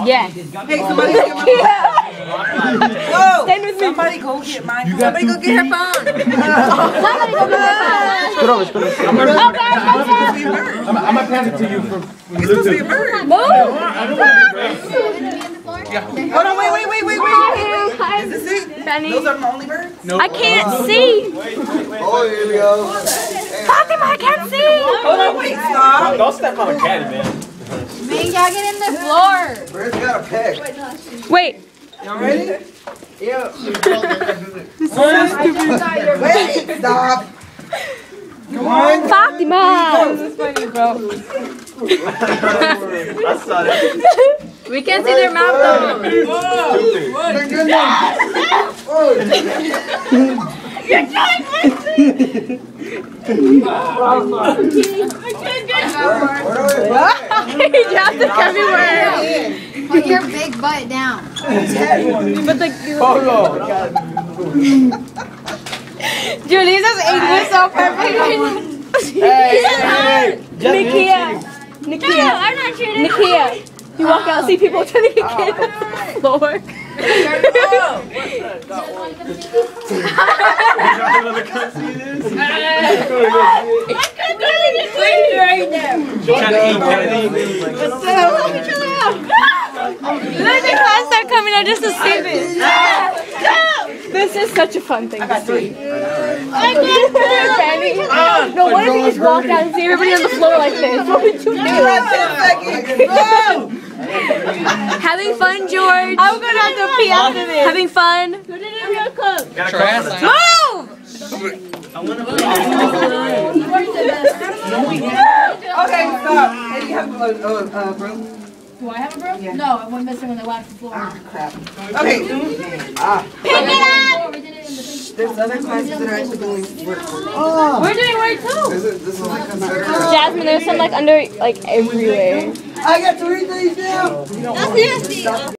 Yes. Hey, somebody go get my phone. Go. Stand with me. Somebody go get my phone. Somebody go get her phone. Somebody go get her phone. I'm gonna pass it to you for It's supposed to be a bird. Move. Hold on, wait. Is this it? Benny. Those are my only birds? I can't see. Oh, here we go. Fatima, I can't see. Hold on, wait, stop. Don't step on a caddy, man. Man, y'all get in the floor. Bird's got a peck. Wait. Y'all ready? Yeah. Wait, stop. Come on. Fatima. This is funny, bro. I saw that. We can't see their mouth though. You're trying to He dropped the heavy word. Put your big butt down. But the Polo. Julisa's English so perfect. Hey. Nikia. I'm not cheating. Nikia. You walk out and see people trying to get kicked on the floor. Let the class start coming out just to see this. This is such a fun thing to see. No, what if you just walked out and see everybody on the floor like this? What would you do? Having fun, George. I'm gonna have to pee after this. Having fun. Who did it real quick? Move! Okay, stop. Hey, you have a broom? Do I have a broom? Yeah. No, I went missing when they waxed the floor. Ah, crap. Okay. Pick it up! There's other classes that are actually doing work. We're doing work too. This is like considered. Jasmine, there's some like under, like everywhere. I got to read these now. That's nasty.